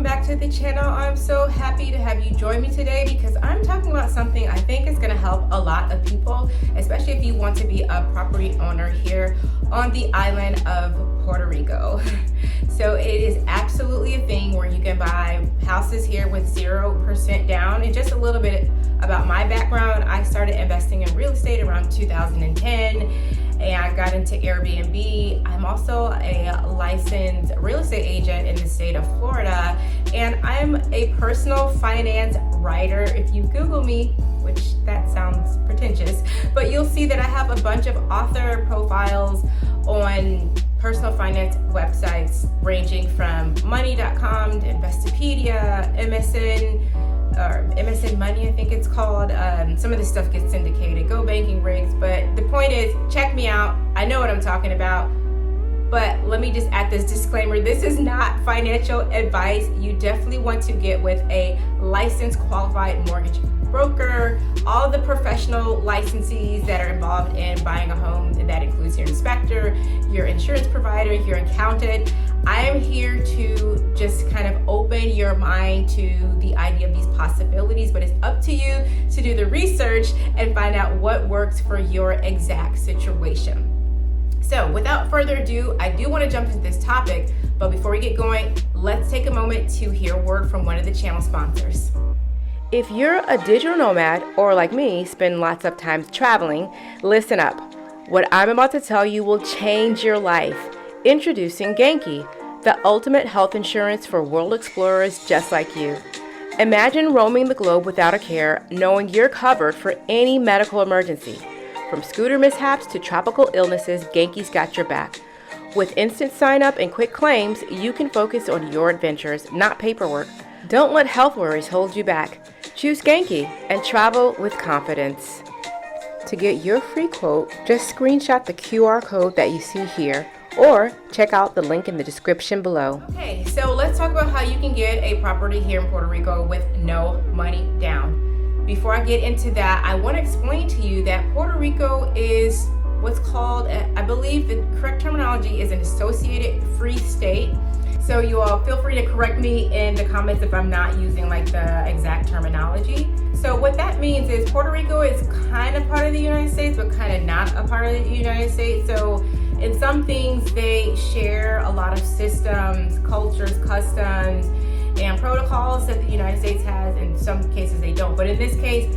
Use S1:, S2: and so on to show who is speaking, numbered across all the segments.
S1: welcome back to the channel. I'm so happy to have you join me today because I'm talking about something I think is going to help a lot of people, especially if you want to be a property owner here on the island of Puerto Rico. So it is absolutely a thing where you can buy houses here with 0% down. And just a little bit about my background, I started investing in real estate around 2010. And I got into Airbnb. I'm also a licensed real estate agent in the state of Florida, and I'm a personal finance writer. If you Google me, which that sounds pretentious, but you'll see that I have a bunch of author profiles on personal finance websites ranging from money.com to Investopedia, MSN Money, I think it's called. Some of this stuff gets syndicated, GoBanking rigs, but the point is, check me out. I know what I'm talking about, but let me just add this disclaimer. This is not financial advice. You definitely want to get with a licensed qualified mortgage broker, all the professional licensees that are involved in buying a home. That includes your inspector, your insurance provider, your accountant. I am here to just kind of open your mind to the idea of these possibilities, but it's up to you to do the research and find out what works for your exact situation. So without further ado, I do want to jump into this topic, but before we get going, let's take a moment to hear a word from one of the channel sponsors. If you're a digital nomad or like me, spend lots of time traveling, listen up. What I'm about to tell you will change your life. Introducing goinng, the ultimate health insurance for world explorers just like you. Imagine roaming the globe without a care, knowing you're covered for any medical emergency. From scooter mishaps to tropical illnesses, goinng's got your back. With instant sign up and quick claims, you can focus on your adventures, not paperwork. Don't let health worries hold you back. Choose goinng and travel with confidence. To get your free quote, just screenshot the QR code that you see here or check out the link in the description below. Okay, so let's talk about how you can get a property here in Puerto Rico with no money down. Before I get into that, I want to explain to you that Puerto Rico is what's called, I believe the correct terminology is an associated free state. So you all feel free to correct me in the comments if I'm not using like the exact terminology. So what that means is Puerto Rico is kind of part of the United States, but kind of not a part of the United States. So in some things, they share a lot of systems, cultures, customs, and protocols that the United States has. In some cases, they don't. But in this case,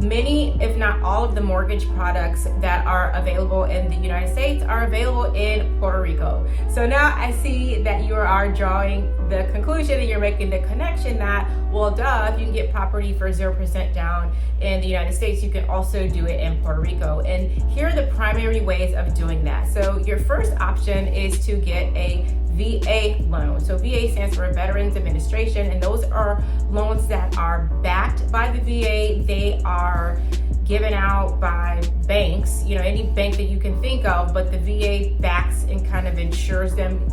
S1: many, if not all of the mortgage products that are available in the United States are available in Puerto Rico. So now I see that you are drawing the conclusion and you're making the connection that, well, duh, if you can get property for 0% down in the United States, you can also do it in Puerto Rico. And here are the primary ways of doing that. So your first option is to get a VA loan. So VA stands for Veterans Administration, and those are loans that are backed by the VA. They are given out by banks, any bank that you can think of, but the VA backs and kind of insures them,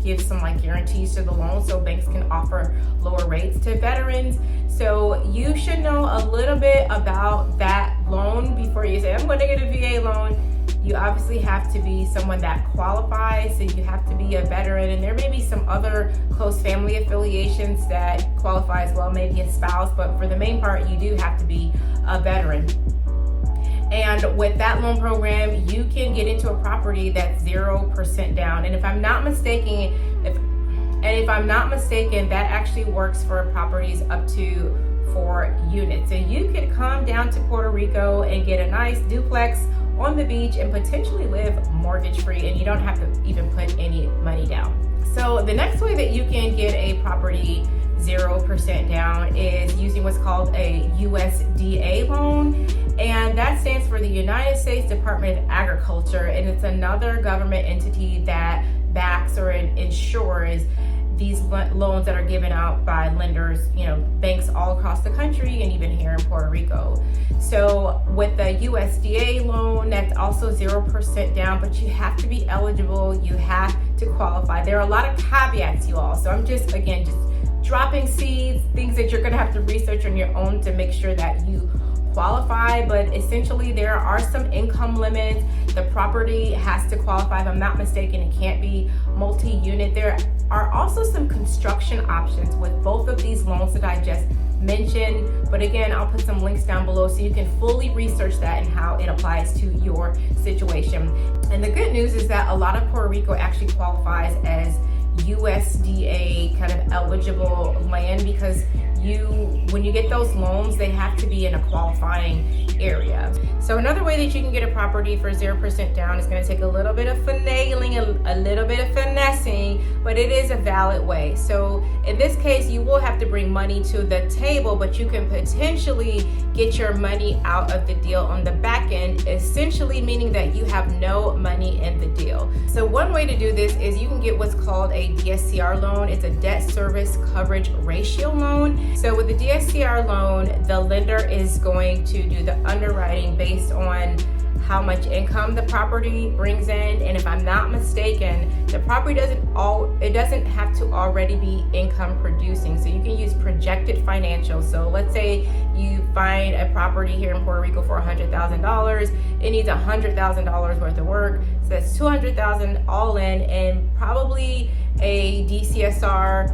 S1: gives some like guarantees to the loan so banks can offer lower rates to veterans. So you should know a little bit about that loan before you say, I'm going to get a VA loan. You obviously have to be someone that qualifies, so you have to be a veteran, and there may be some other close family affiliations that qualify as well, maybe a spouse, but for the main part, you do have to be a veteran. And with that loan program, you can get into a property that's 0% down. And if I'm not mistaken, that actually works for properties up to 4 units. So you could come down to Puerto Rico and get a nice duplex on the beach and potentially live mortgage free, and you don't have to even put any money down. So the next way that you can get a property 0% down is using what's called a USDA loan, and that stands for the United States Department of Agriculture, and it's another government entity that backs or insures these loans that are given out by lenders, banks all across the country and even here in Puerto Rico. So with the USDA loan, that's also 0% down, but you have to be eligible, you have to qualify. There are a lot of caveats, you all. So I'm just dropping seeds, things that you're gonna have to research on your own to make sure that you qualify, but essentially there are some income limits. The property has to qualify. If I'm not mistaken, it can't be multi-unit. There are also some construction options with both of these loans that I just mentioned. But again, I'll put some links down below so you can fully research that and how it applies to your situation. And the good news is that a lot of Puerto Rico actually qualifies as USDA kind of eligible land, because when you get those loans, they have to be in a qualifying area. So another way that you can get a property for 0% down is going to take a little bit of finagling, a little bit of finessing, but it is a valid way. So in this case, you will have to bring money to the table, but you can potentially get your money out of the deal on the back end, essentially meaning that you have no money in the deal. So one way to do this is you can get what's called a DSCR loan. It's a debt service coverage ratio loan. So with the DSCR loan, the lender is going to do the underwriting based on how much income the property brings in. And if I'm not mistaken, the property doesn't have to already be income producing. So you can use projected financials. So let's say you find a property here in Puerto Rico for $100,000. It needs $100,000 worth of work. So that's $200,000 all in, and probably a DCSR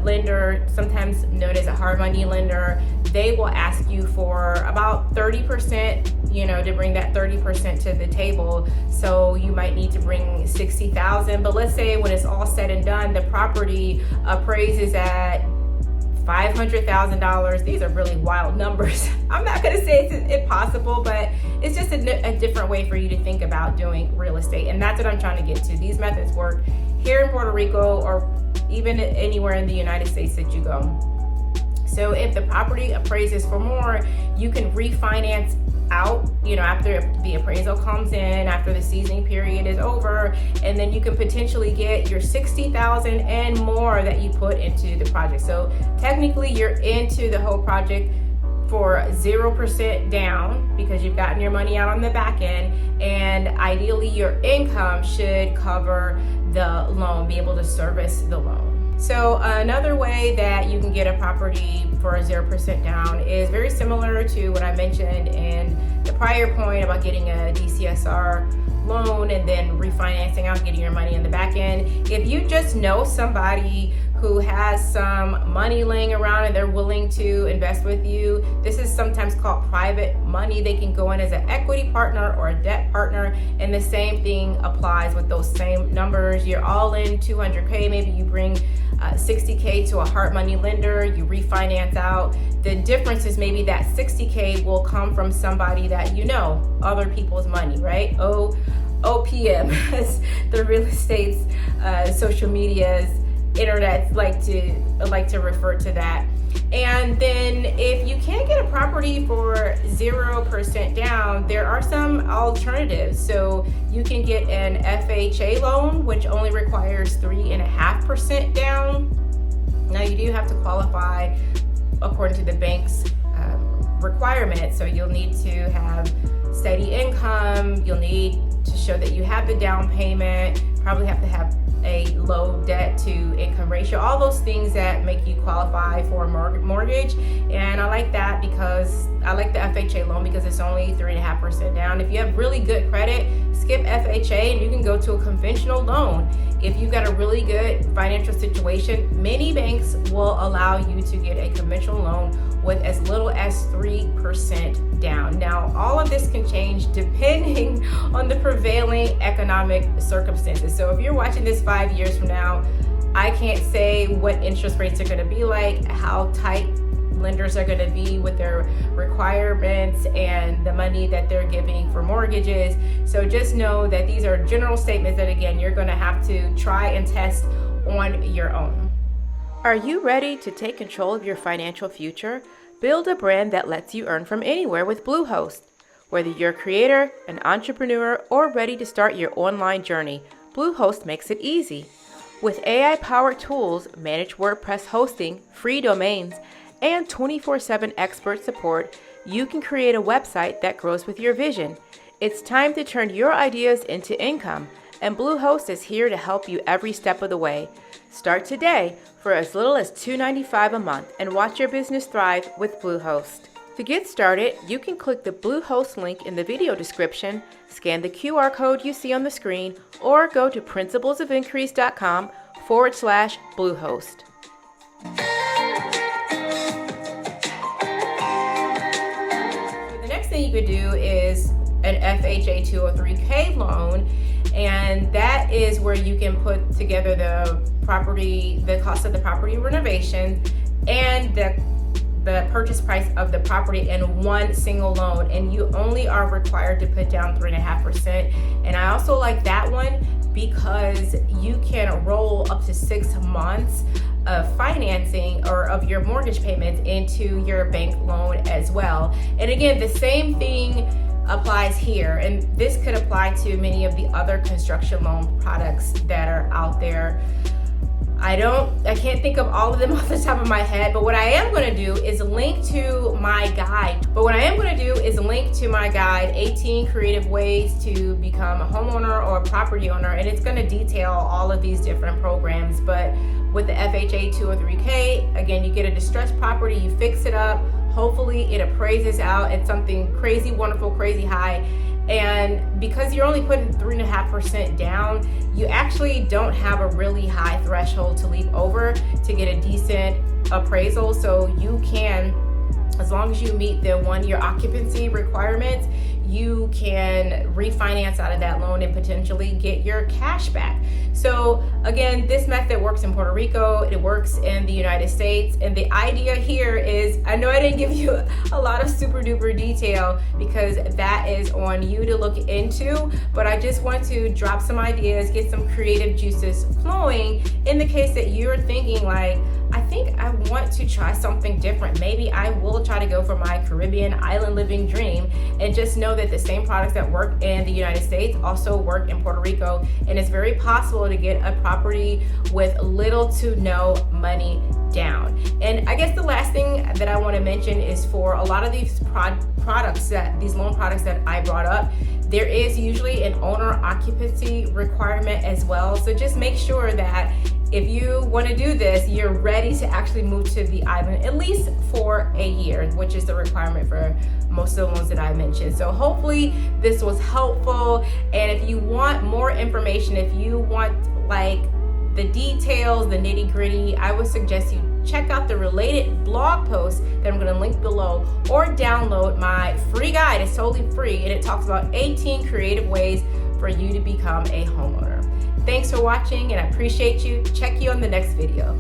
S1: lender, sometimes known as a hard money lender, they will ask you for about 30%, to bring that 30% to the table. So you might need to bring $60,000, but let's say when it's all said and done, the property appraises at $500,000. These are really wild numbers. I'm not going to say it's impossible, but it's just a different way for you to think about doing real estate. And that's what I'm trying to get to. These methods work here in Puerto Rico or even anywhere in the United States that you go. So if the property appraises for more, you can refinance out, after the appraisal comes in, after the seasoning period is over, and then you can potentially get your $60,000 and more that you put into the project. So technically you're into the whole project for 0% down because you've gotten your money out on the back end, and ideally your income should cover the loan, be able to service the loan. So another way that you can get a property for a 0% down is very similar to what I mentioned in the prior point about getting a DCSR loan and then refinancing out, getting your money in the back end. If you just know somebody who has some money laying around and they're willing to invest with you, this is sometimes called private money. They can go in as an equity partner or a debt partner, and the same thing applies with those same numbers. You're all in $200K, maybe you bring $60K to a hard money lender, you refinance out. The difference is maybe that $60K will come from somebody that other people's money, right? OPM, as the real estate's social medias, internet like to refer to that. And then if you can't get a property for 0% down, there are some alternatives. So you can get an FHA loan, which only requires 3.5% down. Now you do have to qualify according to the bank's requirements. So you'll need to have steady income. You'll need to show that you have the down payment. Probably have to have a low debt to income ratio, all those things that make you qualify for a mortgage. And I like that because I like the FHA loan because it's only 3.5% down. If you have really good credit, skip FHA and you can go to a conventional loan. If you've got a really good financial situation, many banks will allow you to get a conventional loan with as little as 3% down. Now, all of this can change depending on the prevailing economic circumstances. So if you're watching this 5 years from now, I can't say what interest rates are going to be like, how tight lenders are going to be with their requirements and the money that they're giving for mortgages. So just know that these are general statements that, again, you're going to have to try and test on your own. Are you ready to take control of your financial future? Build a brand that lets you earn from anywhere with Bluehost. Whether you're a creator, an entrepreneur, or ready to start your online journey, Bluehost makes it easy. With AI-powered tools, managed WordPress hosting, free domains, and 24/7 expert support, you can create a website that grows with your vision. It's time to turn your ideas into income, and Bluehost is here to help you every step of the way. Start today for as little as $2.95 a month and watch your business thrive with Bluehost. To get started, you can click the Bluehost link in the video description, scan the QR code you see on the screen, or go to principlesofIncrease.com www.stateside.com/Bluehost. The next thing you could do is an FHA 203K loan, and that is where you can put together the cost of the property renovation and the purchase price of the property in one single loan, and you only are required to put down 3.5%. And I also like that one because you can roll up to 6 months of financing or of your mortgage payments into your bank loan as well. And again, the same thing applies here, and this could apply to many of the other construction loan products that are out there. I can't think of all of them off the top of my head, but what I am going to do is link to my guide. 18 Creative Ways to Become a Homeowner or a Property Owner, and it's going to detail all of these different programs. But with the FHA 203K, again, you get a distressed property, you fix it up, hopefully it appraises out at something crazy, wonderful, crazy high. And because you're only putting 3.5% down, you actually don't have a really high threshold to leap over to get a decent appraisal. So you can, as long as you meet the 1-year occupancy requirements, you can refinance out of that loan and potentially get your cash back. So again, this method works in Puerto Rico, it works in the United States, and the idea here is, I know I didn't give you a lot of super duper detail because that is on you to look into, but I just want to drop some ideas, get some creative juices flowing in the case that you're thinking like, I think I want to try something different. Maybe I will try to go for my Caribbean island living dream, and just know that the same products that work in the United States also work in Puerto Rico, and it's very possible to get a property with little to no money down. And I guess the last thing that I want to mention is for a lot of these these loan products that I brought up, there is usually an owner occupancy requirement as well. So just make sure that if you want to do this, you're ready to actually move to the island at least for a year, which is the requirement for most of the ones that I mentioned. So hopefully this was helpful. And if you want more information, if you want like the details, the nitty gritty, I would suggest you check out the related blog post that I'm going to link below, or download my free guide. It's totally free, and it talks about 18 creative ways for you to become a homeowner. Thanks for watching, and I appreciate you. Check you on the next video.